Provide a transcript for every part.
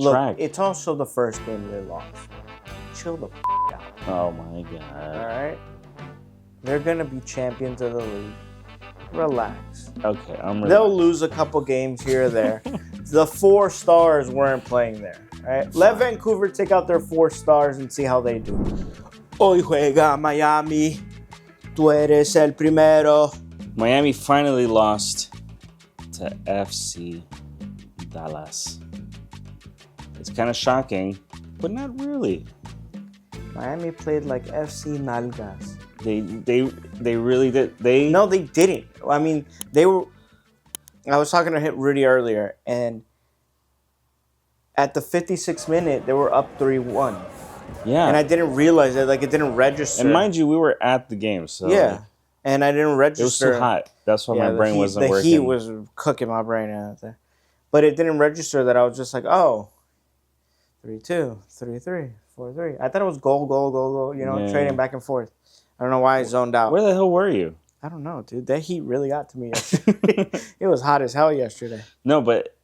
track. Look, it's also the first game they lost. Chill the out. Oh my god. All right? They're going to be champions of the league. Relax. Okay, I'm relaxed. They'll lose a couple games here or there. The 4 stars weren't playing there. All right? Let Vancouver take out their 4 stars and see how they do. Hoy juega Miami. Tú eres el primero. Miami finally lost to FC Dallas. It's kind of shocking, but not really. Miami played like FC Nalgas. They really did. No, they didn't. I mean, they were. I was talking to Rudy earlier, and at the 56th minute, they were up 3-1. Yeah. And I didn't realize it. Like, it didn't register. And mind you, we were at the game, so yeah. Like, and I didn't register. it was too hot. That's why my brain wasn't working. The heat was cooking my brain out there. But it didn't register that I was just like, oh, 3-2, 3-3, 4-3. I thought it was goal, you know, trading back and forth. I don't know why I zoned out. Where the hell were you? I don't know, dude. That heat really got to me yesterday. It was hot as hell yesterday. No, but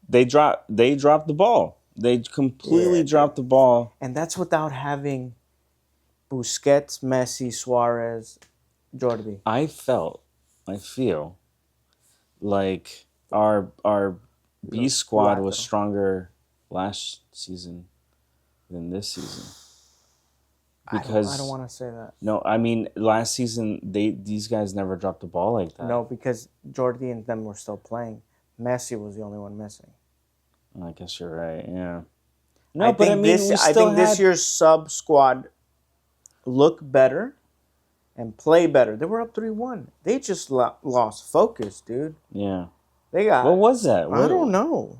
they dropped the ball. They completely dropped the ball. And that's without having Busquets, Messi, Suarez, Jordi. I feel like our B squad was stronger last season than this season. Because I don't want to say that. No, I mean last season these guys never dropped the ball like that. No, because Jordi and them were still playing. Messi was the only one missing. I guess you're right. Yeah. No, but I mean, I think this year's sub squad look better and play better. They were up 3-1. They just lost focus, dude. Yeah. They got. What was that? I don't know.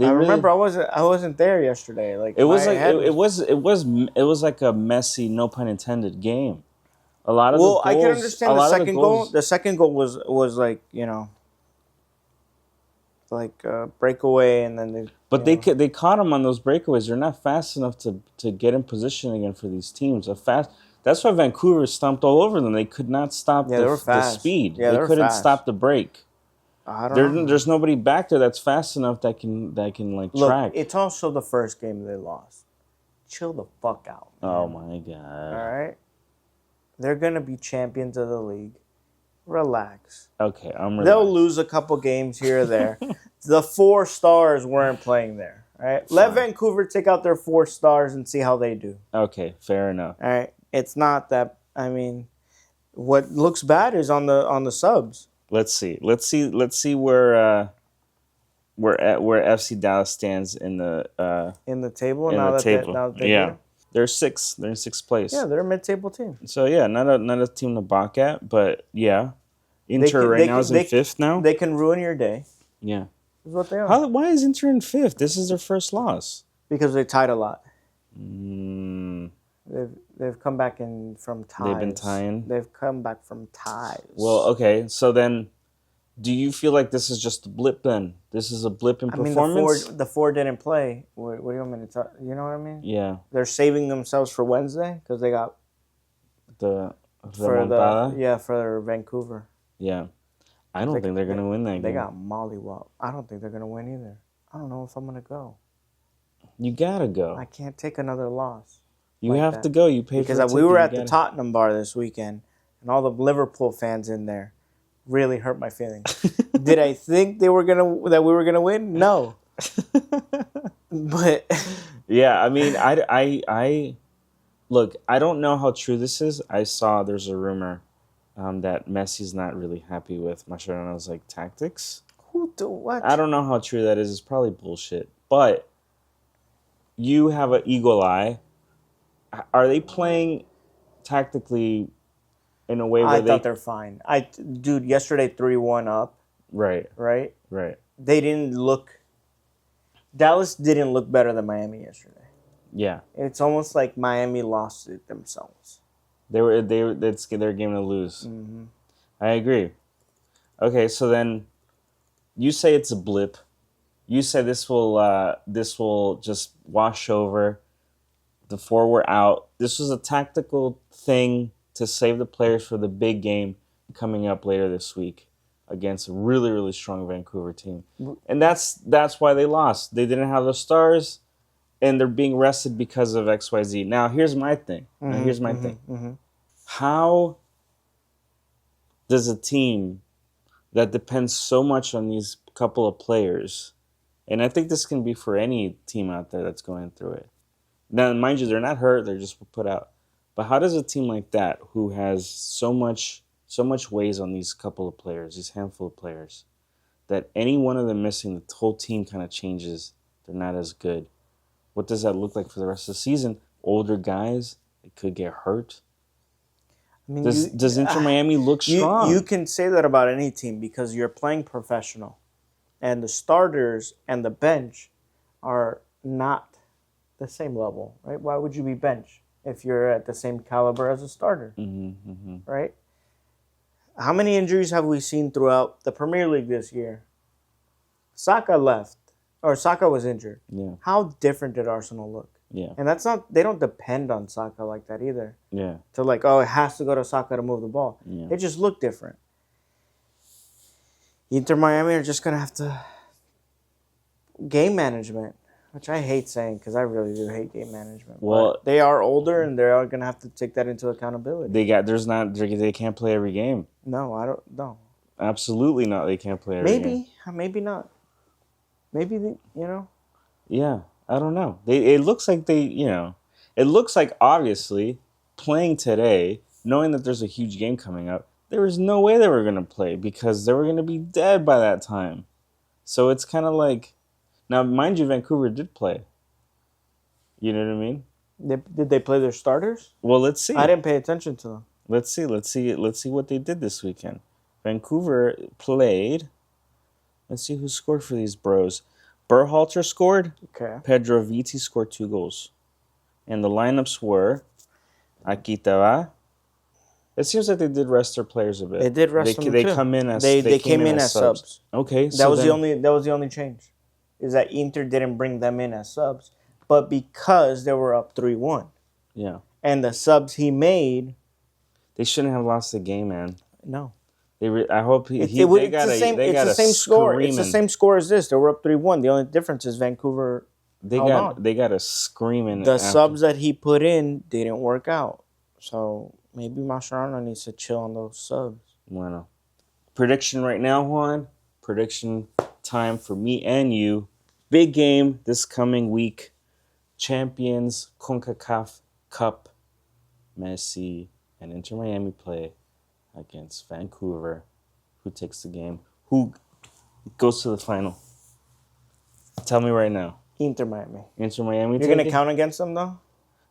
I remember I wasn't there yesterday. Like it was like it was like a messy, no pun intended, game. A lot of the goals, I can understand the second goal. The second goal was like, you know, like a breakaway, and then they caught them on those breakaways. They're not fast enough to get in position again for these teams. That's why Vancouver stomped all over them. They could not stop the speed. Yeah, they couldn't stop the break. I don't know. There's nobody back there that's fast enough that can like track. It's also the first game they lost. Chill the fuck out. Man. Oh my god. All right. They're gonna be champions of the league. Relax. Okay, I'm relaxed. They'll lose a couple games here or there. The 4 stars weren't playing there. All right. Let Vancouver take out their 4 stars and see how they do. Okay, fair enough. All right. It's not that. I mean, what looks bad is on the subs. Let's see where FC Dallas stands in the table. They're in 6th place. Yeah, they're a mid-table team. So yeah, not a team to balk at, but yeah, Inter now is in 5th now. They can ruin your day. Yeah, is what they are. Why is Inter in 5th? This is their first loss. Because they tied a lot. They've come back from ties. They've been tying? They've come back from ties. Well, okay. So then, do you feel like this is just a blip then? This is a blip in performance? The four didn't play. What do you want me to talk? You know what I mean? Yeah. They're saving themselves for Wednesday because they got... for Vancouver. Yeah. I don't think they're going to win that game. They got mollywopped. I don't think they're going to win either. I don't know if I'm going to go. You got to go. I can't take another loss. You have to go. You pay for it. Because we were at the Tottenham bar this weekend, and all the Liverpool fans in there really hurt my feelings. Did I think that we were gonna win? No. But yeah, I mean, I look. I don't know how true this is. I saw there's a rumor that Messi's not really happy with Mascherano's like tactics. What? I don't know how true that is. It's probably bullshit. But you have an eagle eye. Are they playing tactically in a way where I thought they're fine. Dude, yesterday 3-1 up. Right. They didn't look. Dallas didn't look better than Miami yesterday. Yeah. It's almost like Miami lost it themselves. It's their game to lose. Mm-hmm. I agree. Okay, so then you say it's a blip. You say this will just wash over. The 4 were out. This was a tactical thing to save the players for the big game coming up later this week. against a really, really strong Vancouver team. And that's why they lost. They didn't have the stars, and they're being rested because of XYZ. Now, here's my thing. How does a team that depends so much on these couple of players, and I think this can be for any team out there that's going through it. Now, mind you, they're not hurt, they're just put out. But how does a team like that, who has so much weighs on these couple of players, these handful of players, that any one of them missing, the whole team kind of changes. They're not as good. What does that look like for the rest of the season? Older guys, they could get hurt. I mean, does Inter Miami look strong? You can say that about any team because you're playing professional. And the starters and the bench are not the same level, right? Why would you be bench if you're at the same caliber as a starter, right? How many injuries have we seen throughout the Premier League this year? Saka left, or Saka was injured. Yeah. How different did Arsenal look? Yeah. And that's not, they don't depend on Saka like that either. Yeah. To like, oh, it has to go to Saka to move the ball. Yeah. It just looked different. Inter Miami are just going to have to game management, which I hate saying because I really do hate game management. Well, but they are older and they are going to have to take that into accountability. They can't play every game. No, I don't know. Absolutely not. They can't play every game. Maybe not. Maybe, Yeah, I don't know. It looks like it looks like obviously playing today, knowing that there's a huge game coming up, there was no way they were going to play because they were going to be dead by that time. So it's kind of like, now mind you, Vancouver did play. You know what I mean? Did they play their starters? Well, let's see. I didn't pay attention to them. Let's see what they did this weekend. Vancouver played. Let's see who scored for these bros. Berhalter scored. Okay. Pedro Viti scored 2 goals. And the lineups were Akitava. It seems like they did rest their players a bit. They did rest them too. They come in as they came in as subs. Okay, that was the only change. Is that Inter didn't bring them in as subs, but because they were up 3-1. Yeah. And the subs he made, they shouldn't have lost the game, man. No. I hope it's the same score. It's the same score as this. They were up 3-1. The only difference is Vancouver. They got a screaming. The subs that he put in didn't work out. So maybe Mascherano needs to chill on those subs. Bueno. Prediction right now, Juan. Prediction time for me and you. Big game this coming week. Champions CONCACAF Cup. Messi and Inter Miami play against Vancouver. Who takes the game? Who goes to the final? Tell me right now. Inter Miami. Inter Miami. You're going to count against them, though?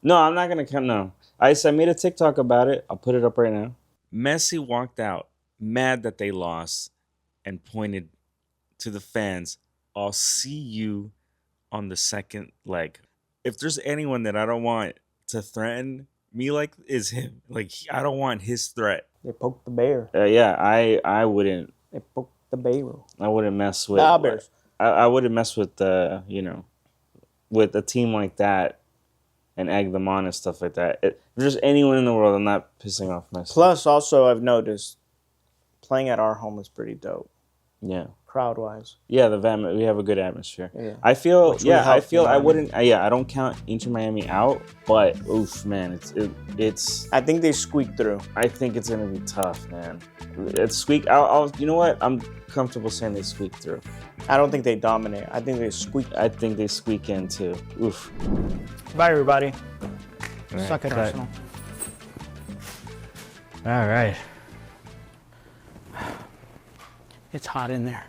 No, I'm not going to count. No. I made a TikTok about it. I'll put it up right now. Messi walked out mad that they lost and pointed to the fans, I'll see you on the second leg. If there's anyone that I don't want to threaten me like is him. Like, I don't want his threat. They poked the bear. Yeah, I wouldn't. They poked the bear. I wouldn't mess with. Nah, bears. I wouldn't mess with with a team like that and egg them on and stuff like that. If there's anyone in the world, I'm not pissing off Messi. Plus, also, I've noticed playing at our home is pretty dope. Yeah. Crowd-wise. Yeah, we have a good atmosphere. Yeah. I wouldn't. I don't count Inter Miami out, but oof, man, it's. I think they squeaked through. I think it's gonna be tough, man. It's squeak. I'll. You know what? I'm comfortable saying they squeak through. I don't think they dominate. I think they squeak. I think they squeak in too. Oof. Bye, everybody. Right, Suck at cut. Arsenal. All right. It's hot in there.